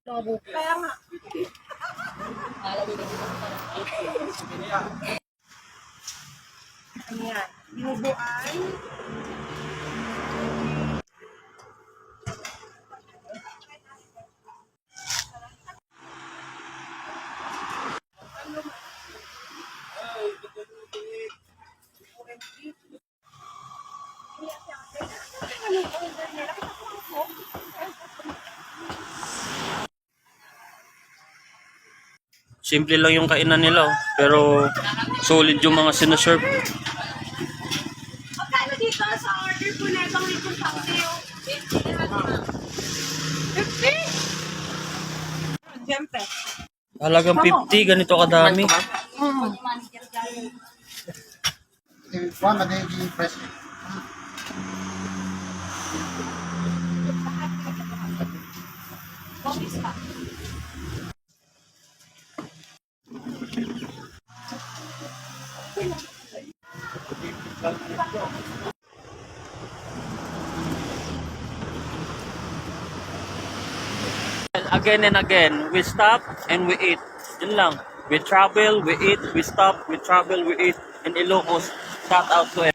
Kaya nga. Ayan. Binubuan. Simple lang yung kainan nila, oh. Pero solid yung mga sinaserve. Magkano dito sa order po na ibang litong paksiyo? 50? Siyempre. Halagang 50, ganito kadami. One magiging fresh. Again and again, we stop and we eat. Yun lang. We travel, we eat, we stop, we travel, we eat. In Ilocos, shout out to